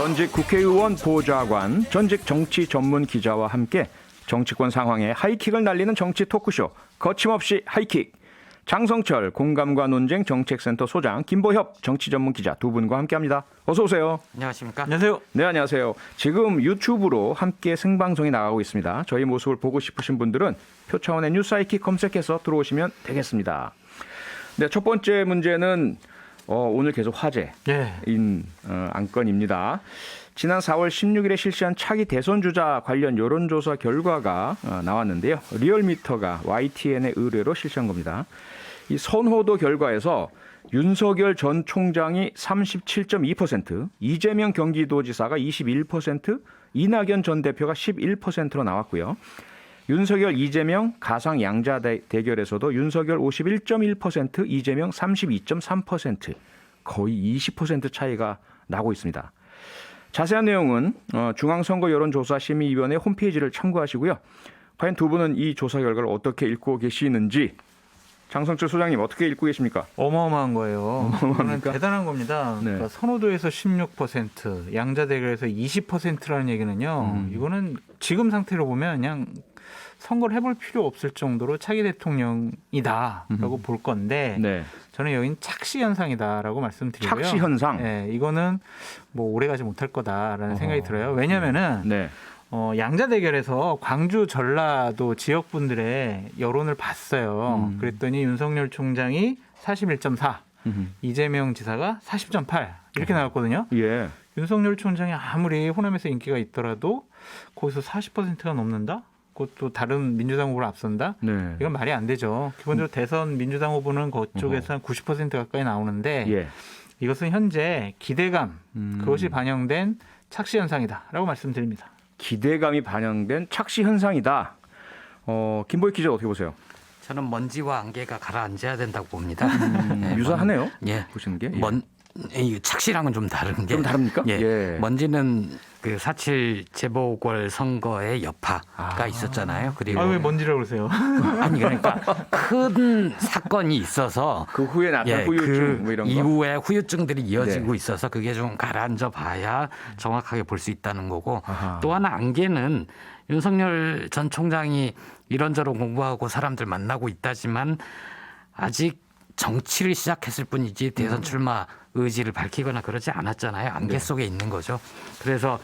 전직 국회의원 보좌관, 전직 정치 전문 기자와 함께 정치권 상황에 하이킥을 날리는 정치 토크쇼 거침없이 하이킥. 장성철 공감과 논쟁 정책센터 소장, 김보협 정치 전문 기자 두 분과 함께합니다. 어서 오세요. 안녕하십니까? 안녕하세요. 네, 안녕하세요. 지금 유튜브로 함께 생방송이 나가고 있습니다. 저희 모습을 보고 싶으신 분들은 표차원의 뉴스 하이킥 검색해서 들어오시면 되겠습니다. 네, 첫 번째 문제는 오늘 계속 화제인 안건입니다. 지난 4월 16일에 실시한 차기 대선 주자 관련 여론조사 결과가 나왔는데요. 리얼미터가 YTN의 의뢰로 실시한 겁니다. 이 선호도 결과에서 윤석열 전 총장이 37.2%, 이재명 경기도지사가 21%, 이낙연 전 대표가 11%로 나왔고요. 윤석열, 이재명 가상 양자 대결에서도 윤석열 51.1%, 이재명 32.3%, 거의 20% 차이가 나고 있습니다. 자세한 내용은 중앙선거 여론조사 심의위원회 홈페이지를 참고하시고요. 과연 두 분은 이 조사 결과를 어떻게 읽고 계시는지, 장성철 소장님 어떻게 읽고 계십니까? 어마어마한 거예요. 이거는 대단한 겁니다. 네. 그러니까 선호도에서 16%, 양자 대결에서 20%라는 얘기는요. 이거는 지금 상태로 보면 그냥 선거를 해볼 필요 없을 정도로 차기 대통령이다라고 볼 건데 네. 저는 여긴 착시 현상이다라고 말씀드리고요. 착시 현상? 네, 이거는 뭐 오래가지 못할 거다라는 생각이 들어요. 왜냐하면은 네. 양자 대결에서 광주 전라도 지역 분들의 여론을 봤어요. 그랬더니 윤석열 총장이 41.4, 이재명 지사가 40.8 이렇게 나왔거든요. 예. 윤석열 총장이 아무리 호남에서 인기가 있더라도 거기서 40%가 넘는다? 그것도 다른 민주당 후보를 앞선다? 네. 이건 말이 안 되죠. 기본적으로 대선 민주당 후보는 그쪽에서 한 90% 가까이 나오는데 예. 이것은 현재 기대감, 그것이 반영된 착시 현상이다라고 말씀드립니다. 기대감이 반영된 착시 현상이다. 김보희 기자 어떻게 보세요? 저는 먼지와 안개가 가라앉아야 된다고 봅니다. 유사하네요. 예. 보시는 게. 이 착시랑은 좀 다른 게. 좀 다릅니까? 예. 예. 먼지는 그 4.7 재보궐 선거의 여파가 있었잖아요. 그리고 왜 먼지라고 그러세요? 아니 그러니까 큰 사건이 있어서 그 후에 나타난 후유증 뭐 이런 거. 이후에 후유증들이 이어지고 네. 있어서 그게 좀 가라앉아 봐야 정확하게 볼 수 있다는 거고 아하. 또 하나 안개는 윤석열 전 총장이 이런저런 공부하고 사람들 만나고 있다지만 아직 정치를 시작했을 뿐이지 대선 출마 의지를 밝히거나 그러지 않았잖아요. 안개 속에 있는 거죠. 그래서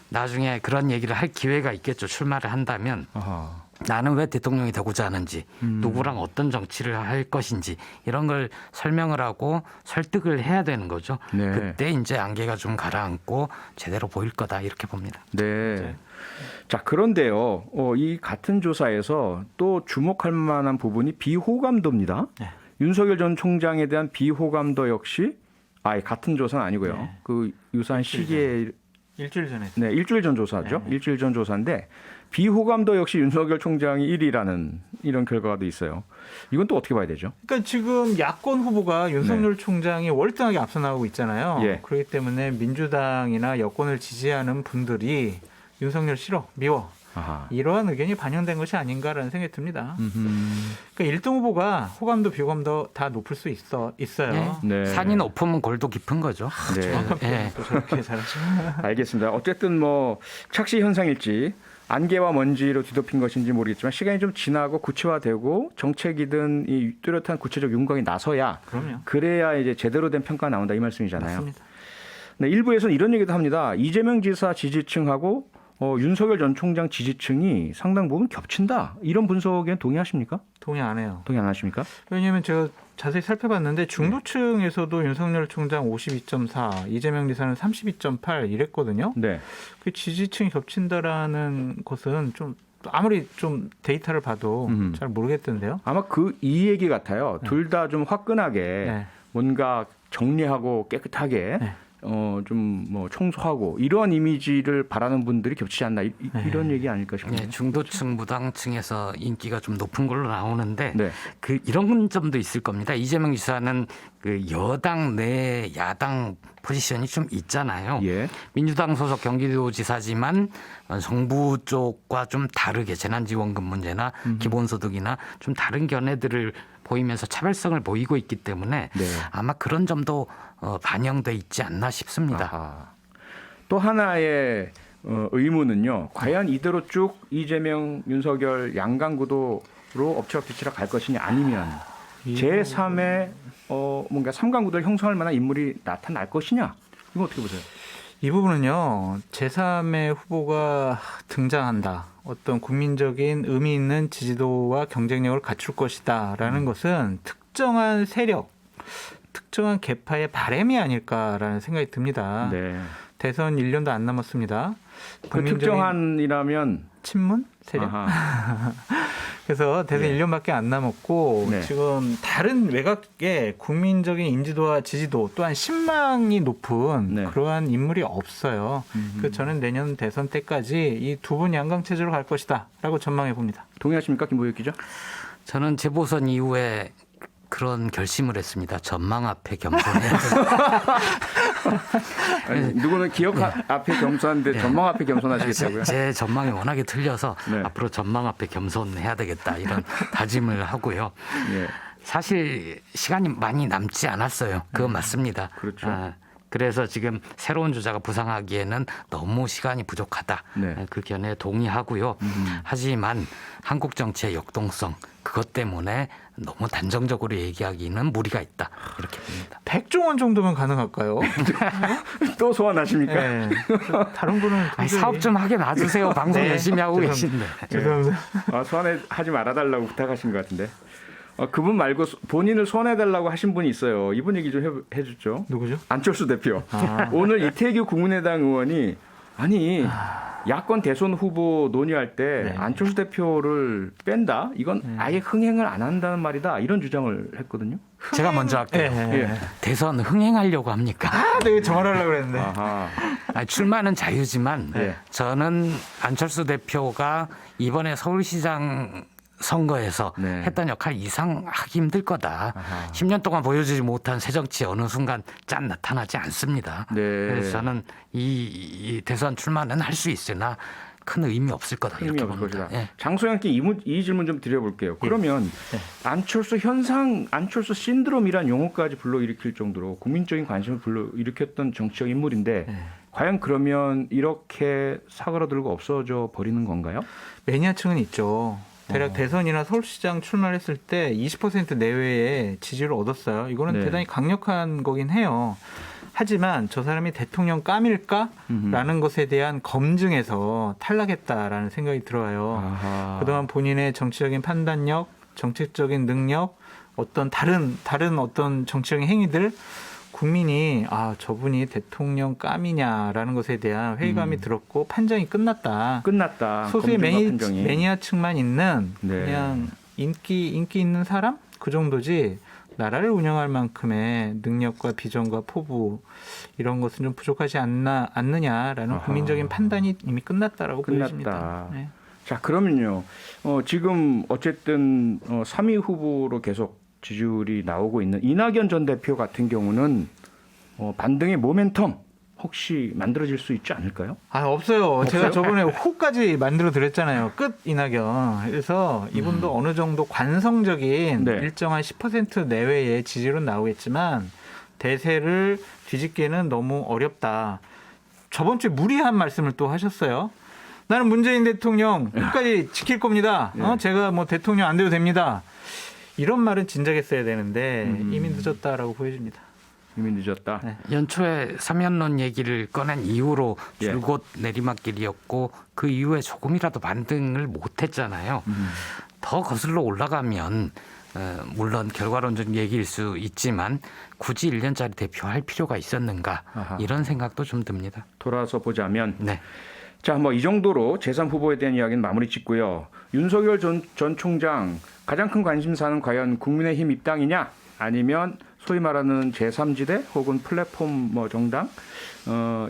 나중에 그런 얘기를 할 기회가 있겠죠. 출마를 한다면. 아하. 나는 왜 대통령이 되고자 하는지, 누구랑 어떤 정치를 할 것인지 이런 걸 설명을 하고 설득을 해야 되는 거죠. 네. 그때 이제 안개가 좀 가라앉고 제대로 보일 거다 이렇게 봅니다. 네. 자, 그런데요. 이 같은 조사에서 또 주목할 만한 부분이 비호감도입니다. 네. 윤석열 전 총장에 대한 비호감도 역시 같은 조사는 아니고요. 네. 그 유사한 시기에 일주일 전에. 네, 일주일 전 조사죠. 네. 일주일 전 조사인데 비호감도 역시 윤석열 총장이 1위라는 이런 결과가 있어요. 이건 또 어떻게 봐야 되죠? 그러니까 지금 야권 후보가 윤석열 총장이 월등하게 앞서 나가고 있잖아요. 예. 그렇기 때문에 민주당이나 여권을 지지하는 분들이 윤석열 싫어, 미워. 아하. 이러한 의견이 반영된 것이 아닌가라는 생각이 듭니다. 그러니까 1등 후보가 호감도 비호감도 다 높을 수 있어요. 네. 산이 높으면 골도 깊은 거죠. 네. 정확한 표현 예. 또 저렇게 잘하시네. 알겠습니다. 어쨌든 뭐 착시 현상일지 안개와 먼지로 뒤덮인 것인지 모르겠지만 시간이 좀 지나고 구체화되고 정책이든 이 뚜렷한 구체적 윤곽이 나서야 그럼요. 그래야 이제 제대로 된 평가가 나온다 이 말씀이잖아요. 맞습니다. 네, 일부에서는 이런 얘기도 합니다. 이재명 지사 지지층하고 윤석열 전 총장 지지층이 상당 부분 겹친다. 이런 분석에는 동의하십니까? 동의 안 해요. 동의 안 하십니까? 왜냐하면 제가 자세히 살펴봤는데 중도층에서도 윤석열 총장 52.4, 이재명 지사는 32.8 이랬거든요. 네. 그 지지층이 겹친다라는 것은 좀 아무리 좀 데이터를 봐도 잘 모르겠던데요. 아마 이 얘기 같아요. 둘 다 좀 화끈하게 네. 뭔가 정리하고 깨끗하게 네. 좀 뭐 청소하고 이러한 이미지를 바라는 분들이 겹치지 않나 이런 얘기 아닐까 싶습니다. 예, 중도층 무당층에서 인기가 좀 높은 걸로 나오는데 네. 그 이런 점도 있을 겁니다. 이재명 지사는 그 여당 내 야당 포지션이 좀 있잖아요. 예. 민주당 소속 경기도지사지만 정부 쪽과 좀 다르게 재난지원금 문제나 기본소득이나 좀 다른 견해들을 보이면서 차별성을 보이고 있기 때문에 네. 아마 그런 점도 반영돼 있지 않나 싶습니다. 아하. 또 하나의 의문은요. 과연 이대로 쭉 이재명, 윤석열 양강 구도로 엎치락뒤치락 갈 것이냐 아니면 제3의 뭔가 3강 구도를 형성할 만한 인물이 나타날 것이냐. 이거 어떻게 보세요? 이 부분은요. 제3의 후보가 등장한다. 어떤 국민적인 의미 있는 지지도와 경쟁력을 갖출 것이다라는 것은 특정한 세력, 특정한 계파의 바람이 아닐까라는 생각이 듭니다. 네. 대선 1년도 안 남았습니다. 그 특정한이라면 친문 세력. 그래서 대선 예. 1년밖에 안 남았고 네. 지금 다른 외곽의 국민적인 인지도와 지지도 또한 신망이 높은 네. 그러한 인물이 없어요. 그래서 저는 내년 대선 때까지 이 두 분 양강 체제로 갈 것이다라고 전망해 봅니다. 동의하십니까, 김보혁 기자? 저는 재보선 이후에 그런 결심을 했습니다. 전망 앞에 겸손해야 된다. 아니, 누구는 기억 앞에 겸손한데 전망 앞에 겸손하시겠다고요? 제 전망이 워낙에 틀려서 네. 앞으로 전망 앞에 겸손해야 되겠다 이런 다짐을 하고요. 예. 사실 시간이 많이 남지 않았어요. 그건 맞습니다. 그렇죠. 그래서 지금 새로운 주자가 부상하기에는 너무 시간이 부족하다. 네. 그 견해에 동의하고요. 하지만 한국 정치의 역동성 그것 때문에 너무 단정적으로 얘기하기는 무리가 있다. 이렇게 봅니다. 백종원 정도면 가능할까요? 또 소환하십니까? 네. 다른 분은 아니, 도저히- 사업 좀 하게 놔주세요. 방송 네. 열심히 하고 죄송합니다. 계신데. 죄송합니다. 소환하지 말아달라고 부탁하신 것 같은데. 그분 말고 본인을 소환해달라고 하신 분이 있어요. 이분 얘기 좀 해주죠. 누구죠? 안철수 대표. 오늘 이태규 국민의당 의원이 아니 야권 대선 후보 논의할 때 네. 안철수 대표를 뺀다? 이건 아예 흥행을 안 한다는 말이다. 이런 주장을 했거든요. 제가 먼저 할게요. 네. 예. 대선 흥행하려고 합니까? 내가 정하려고 그랬는데. 아하. 아니, 출마는 자유지만 네. 저는 안철수 대표가 이번에 서울시장 선거에서 네. 했던 역할 이상 하기 힘들 거다. 아하. 10년 동안 보여주지 못한 새정치 어느 순간 짠 나타나지 않습니다. 네. 그래서 저는 이 대선 출마는 할 수 있으나 큰 의미 없을 거다 힘이 이렇게 없을 봅니다. 것이다. 예. 장소영께 이 질문 좀 드려볼게요. 그러면 안철수 현상, 안철수 신드롬이란 용어까지 불러일으킬 정도로 국민적인 관심을 불러일으켰던 정치적 인물인데 과연 그러면 이렇게 사그라들고 없어져 버리는 건가요? 매니아층은 있죠. 대략 대선이나 서울시장 출마를 했을 때 20% 내외의 지지를 얻었어요. 이거는 네. 대단히 강력한 거긴 해요. 하지만 저 사람이 대통령 깜일까라는 것에 대한 검증에서 탈락했다라는 생각이 들어요. 아하. 그동안 본인의 정치적인 판단력, 정책적인 능력, 어떤 다른 어떤 정치적인 행위들 국민이 저분이 대통령 깜이냐라는 것에 대한 회의감이 들었고 판정이 끝났다. 소수의 검증과 판정이. 매니아층만 있는 네. 그냥 인기 있는 사람 그 정도지 나라를 운영할 만큼의 능력과 비전과 포부 이런 것은 좀 부족하지 않느냐라는 아하. 국민적인 판단이 이미 끝났다라고 끝났다. 보여집니다. 네. 자, 그러면요. 지금 어쨌든 3위 후보로 계속 지지율이 나오고 있는 이낙연 전 대표 같은 경우는 반등의 모멘텀 혹시 만들어질 수 있지 않을까요? 없어요. 제가 저번에 호까지 만들어 드렸잖아요. 끝 이낙연. 그래서 이분도 어느 정도 관성적인 네. 일정한 10% 내외의 지지로 나오겠지만 대세를 뒤집기는 너무 어렵다. 저번 주에 무리한 말씀을 또 하셨어요. 나는 문재인 대통령 끝까지 지킬 겁니다. 제가 뭐 대통령 안 돼도 됩니다. 이런 말은 진작에 써야 되는데 이미 늦었다라고 보여집니다. 이미 늦었다. 네. 연초에 3연론 얘기를 꺼낸 이후로 예. 줄곧 내리막길이었고 그 이후에 조금이라도 반등을 못했잖아요. 더 거슬러 올라가면 물론 결과론적 얘기일 수 있지만 굳이 1년짜리 대표할 필요가 있었는가 아하. 이런 생각도 좀 듭니다. 돌아서 보자면 네. 자, 뭐 이 정도로 제3 후보에 대한 이야기는 마무리 짓고요. 윤석열 전 총장 가장 큰 관심사는 과연 국민의힘 입당이냐 아니면 소위 말하는 제3지대 혹은 플랫폼 정당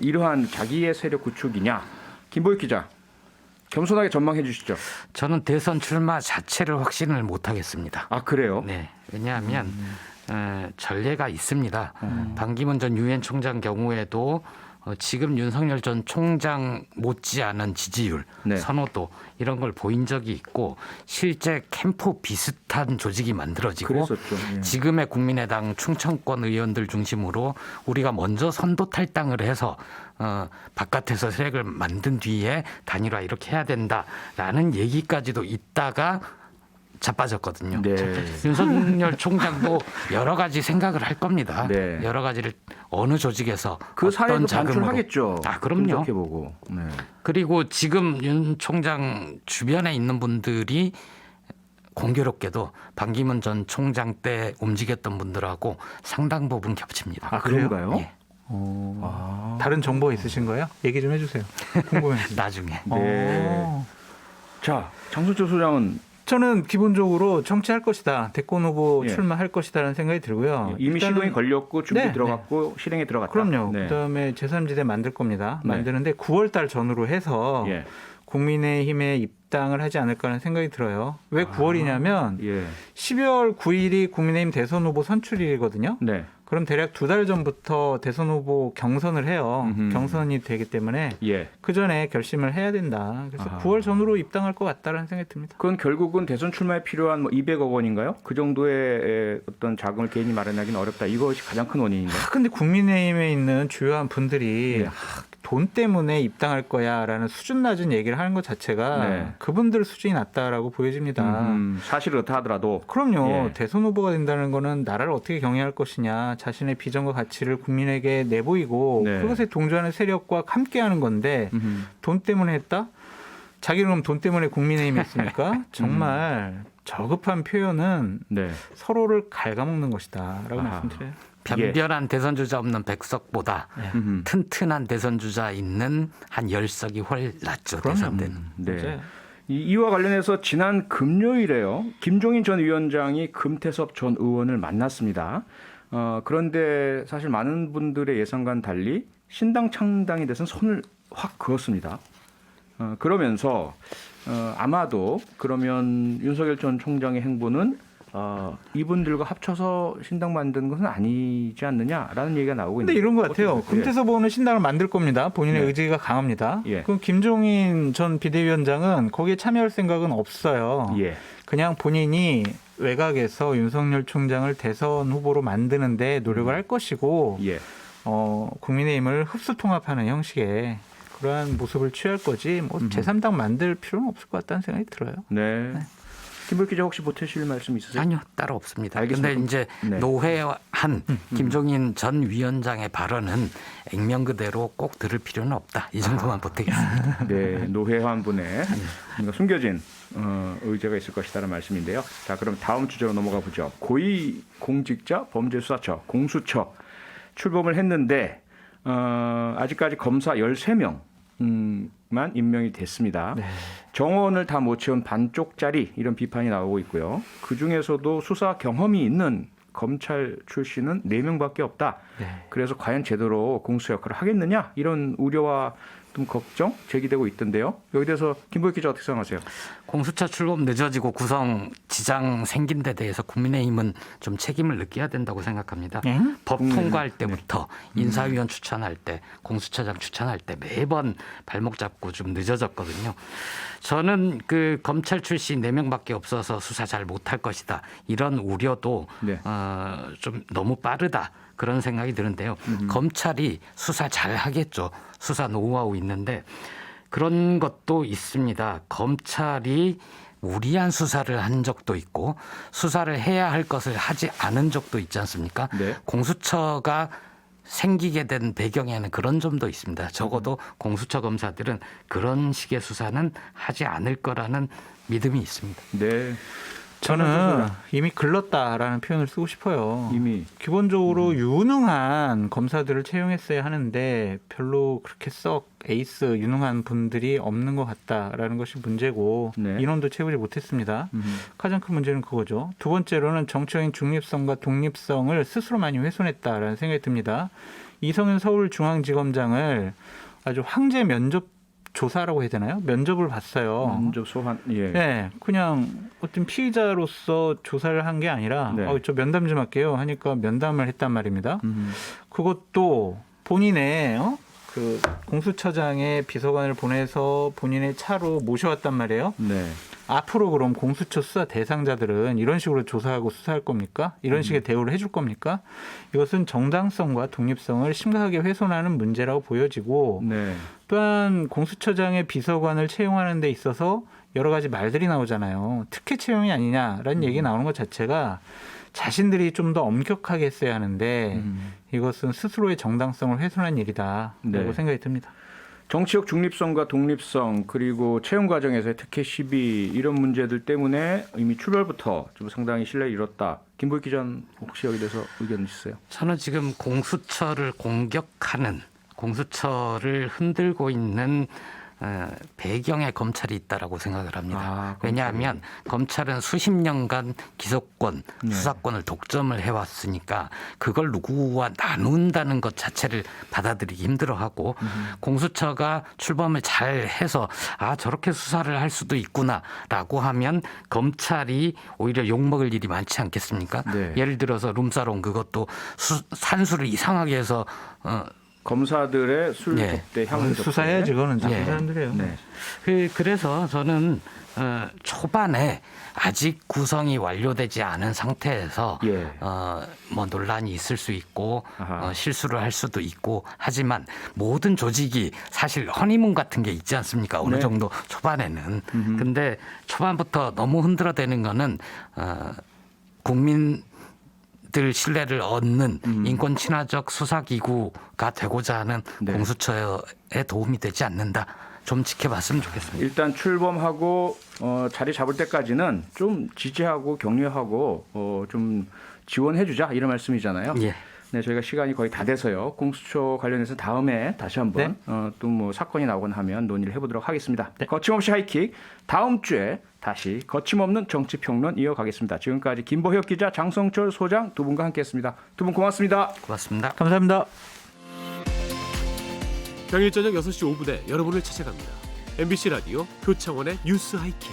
이러한 자기의 세력 구축이냐. 김보익 기자 겸손하게 전망해 주시죠. 저는 대선 출마 자체를 확신을 못 하겠습니다. 아, 그래요? 네. 왜냐하면 전례가 있습니다. 반기문 전 유엔 총장 경우에도 지금 윤석열 전 총장 못지않은 지지율, 네. 선호도 이런 걸 보인 적이 있고 실제 캠프 비슷한 조직이 만들어지고 그랬었죠. 예. 지금의 국민의당 충청권 의원들 중심으로 우리가 먼저 선도 탈당을 해서 바깥에서 세력을 만든 뒤에 단일화 이렇게 해야 된다라는 얘기까지도 있다가 자빠졌거든요. 네. 윤석열 총장도 여러 가지 생각을 할 겁니다. 네. 여러 가지를 어느 조직에서 그 사례도 어떤 자금으로. 반출하겠죠. 아, 그럼요. 분석해보고. 네. 그리고 지금 윤 총장 주변에 있는 분들이 공교롭게도 반기문 전 총장 때 움직였던 분들하고 상당 부분 겹칩니다. 아, 그런가요? 예. 다른 정보 있으신 거예요? 얘기 좀 해주세요. 궁금해서. 나중에. 네. 자, 장순철 소장은 저는 기본적으로 정치할 것이다. 대권 후보 예. 출마할 것이다라는 생각이 들고요. 이미 일단은- 시동이 걸렸고 준비 네, 들어갔고 실행에 들어갔다. 그럼요. 네. 그다음에 제3지대 만들 겁니다. 네. 만드는데 9월 달 전후로 해서 예. 국민의힘에 입당을 하지 않을까라는 생각이 들어요. 왜 9월이냐면 예. 12월 9일이 국민의힘 대선 후보 선출일이거든요. 네. 그럼 대략 2달 전부터 대선 후보 경선을 해요. 음흠. 경선이 되기 때문에 예. 그 전에 결심을 해야 된다. 그래서 아. 9월 전후로 입당할 것 같다라는 생각이 듭니다. 그건 결국은 대선 출마에 필요한 뭐 200억 원인가요? 그 정도의 어떤 자금을 개인이 마련하기는 어렵다. 이것이 가장 큰 원인인가요? 근데 국민의힘에 있는 주요한 분들이 네. 돈 때문에 입당할 거야라는 수준 낮은 얘기를 하는 것 자체가 네. 그분들 수준이 낮다라고 보여집니다. 사실 그렇다 하더라도 그럼요. 예. 대선 후보가 된다는 거는 나라를 어떻게 경영할 것이냐, 자신의 비전과 가치를 국민에게 내보이고 네. 그것에 동조하는 세력과 함께하는 건데 돈 때문에 했다? 자기는 그럼 돈 때문에 국민의힘에 있습니까? 정말 저급한 표현은 네. 서로를 갉아먹는 것이다라고 아하. 말씀드려요. 변변한 대선 주자 없는 백석보다 음흠. 튼튼한 대선 주자 있는 한 10석이 훨 낫죠. 그럼요. 대선 때는. 네. 맞아요. 이와 관련해서 지난 금요일에요. 김종인 전 위원장이 금태섭 전 의원을 만났습니다. 그런데 사실 많은 분들의 예상과는 달리 신당 창당에 대해서는 손을 확 그었습니다. 그러면서 아마도 그러면 윤석열 전 총장의 행보는 이분들과 합쳐서 신당 만드는 것은 아니지 않느냐라는 얘기가 나오고 근데 있는데 이런 것 같아요. 어떻게 보세요? 금태섭 의원은 신당을 만들 겁니다. 본인의 네. 의지가 강합니다. 예. 그럼 김종인 전 비대위원장은 거기에 참여할 생각은 없어요. 예. 그냥 본인이 외곽에서 윤석열 총장을 대선 후보로 만드는데 노력을 할 것이고 예. 국민의힘을 흡수 통합하는 형식의 그러한 모습을 취할 거지 뭐 제3당 만들 필요는 없을 것 같다는 생각이 들어요. 네. 김볼 기자 혹시 보태실 말씀 있으세요? 아니요, 따로 없습니다. 알겠습니다. 그런데 이제 네. 노회한 김종인 전 위원장의 발언은 액면 그대로 꼭 들을 필요는 없다. 이 정도만 보태겠습니다. 네, 노회환 분의 뭔가 숨겨진 의제가 있을 것이다라는 말씀인데요. 자, 그럼 다음 주제로 넘어가 보죠. 고위공직자 범죄수사처 공수처 출범을 했는데 아직까지 검사 13명만 임명이 됐습니다. 네. 정원을 다 못 채운 반쪽짜리 이런 비판이 나오고 있고요. 그중에서도 수사 경험이 있는 검찰 출신은 4명밖에 없다. 네. 그래서 과연 제대로 공수처 역할을 하겠느냐 이런 우려와 좀 걱정 제기되고 있던데요. 여기 대해서 김보익 기자 어떻게 생각하세요? 공수처 출범 늦어지고 구성 지장 생긴 데 대해서 국민의힘은 좀 책임을 느껴야 된다고 생각합니다. 네? 법 통과할 때부터 인사위원 추천할 때, 공수처장 추천할 때 매번 발목 잡고 좀 늦어졌거든요. 저는 그 검찰 출신 4명밖에 없어서 수사 잘 못할 것이다. 이런 우려도 네. 좀 너무 빠르다. 그런 생각이 드는데요. 검찰이 수사 잘 하겠죠. 수사 노하우 있는데 그런 것도 있습니다. 검찰이 무리한 수사를 한 적도 있고 수사를 해야 할 것을 하지 않은 적도 있지 않습니까? 네. 공수처가 생기게 된 배경에는 그런 점도 있습니다. 적어도 공수처 검사들은 그런 식의 수사는 하지 않을 거라는 믿음이 있습니다. 네. 저는 이미 글렀다라는 표현을 쓰고 싶어요. 이미 기본적으로 유능한 검사들을 채용했어야 하는데 별로 그렇게 썩 에이스 유능한 분들이 없는 것 같다라는 것이 문제고 네. 인원도 채우지 못했습니다. 가장 큰 문제는 그거죠. 두 번째로는 정치적인 중립성과 독립성을 스스로 많이 훼손했다라는 생각이 듭니다. 이성윤 서울중앙지검장을 아주 황제 면접 조사라고 해야 되나요? 면접을 봤어요. 면접 소환 예. 네, 그냥 어떤 피의자로서 조사를 한 게 아니라 네. 저 면담 좀 할게요 하니까 면담을 했단 말입니다. 그것도 본인의 그 공수처장에 비서관을 보내서 본인의 차로 모셔왔단 말이에요. 네. 앞으로 그럼 공수처 수사 대상자들은 이런 식으로 조사하고 수사할 겁니까? 이런 식의 대우를 해줄 겁니까? 이것은 정당성과 독립성을 심각하게 훼손하는 문제라고 보여지고 네. 또한 공수처장의 비서관을 채용하는 데 있어서 여러 가지 말들이 나오잖아요. 특혜 채용이 아니냐라는 얘기 나오는 것 자체가 자신들이 좀 더 엄격하게 했어야 하는데 이것은 스스로의 정당성을 훼손한 일이다라고 네. 생각이 듭니다. 정치적 중립성과 독립성 그리고 채용 과정에서의 특혜 시비 이런 문제들 때문에 이미 출발부터 좀 상당히 신뢰를 잃었다. 김보익 기자는 혹시 여기 대해서 의견 있으세요? 저는 지금 공수처를 공격하는 공수처를 흔들고 있는 배경에 검찰이 있다라고 생각을 합니다. 왜냐하면 검찰은 수십 년간 기소권, 수사권을 독점을 해왔으니까 그걸 누구와 나눈다는 것 자체를 받아들이기 힘들어하고 공수처가 출범을 잘 해서 저렇게 수사를 할 수도 있구나라고 하면 검찰이 오히려 욕먹을 일이 많지 않겠습니까? 네. 예를 들어서 룸사롱 그것도 산수를 이상하게 해서 검사들의 술 네. 접대, 향후 접대. 수사해야지 그거는 나쁜 네. 사람들이에요. 네. 그래서 저는 초반에 아직 구성이 완료되지 않은 상태에서 예. 뭐 논란이 있을 수 있고 아하. 실수를 할 수도 있고 하지만 모든 조직이 사실 허니문 같은 게 있지 않습니까? 어느 네. 정도 초반에는. 근데 초반부터 너무 흔들어대는 거는 국민들 신뢰를 얻는 인권 친화적 수사기구가 되고자 하는 네. 공수처에 도움이 되지 않는다. 좀 지켜봤으면 좋겠습니다. 일단 출범하고 자리 잡을 때까지는 좀 지지하고 격려하고 좀 지원해주자 이런 말씀이잖아요. 예. 네, 저희가 시간이 거의 다 돼서요. 공수처 관련해서 다음에 다시 한번 또 뭐 사건이 나오곤 하면 논의를 해보도록 하겠습니다. 거침없이 하이킥 다음 주에 다시 거침없는 정치평론 이어가겠습니다. 지금까지 김보혁 기자, 장성철 소장 두 분과 함께했습니다. 두 분 고맙습니다. 고맙습니다. 감사합니다. 평일 저녁 6시 5분에 여러분을 찾아갑니다. MBC 라디오 표창원의 뉴스 하이킥.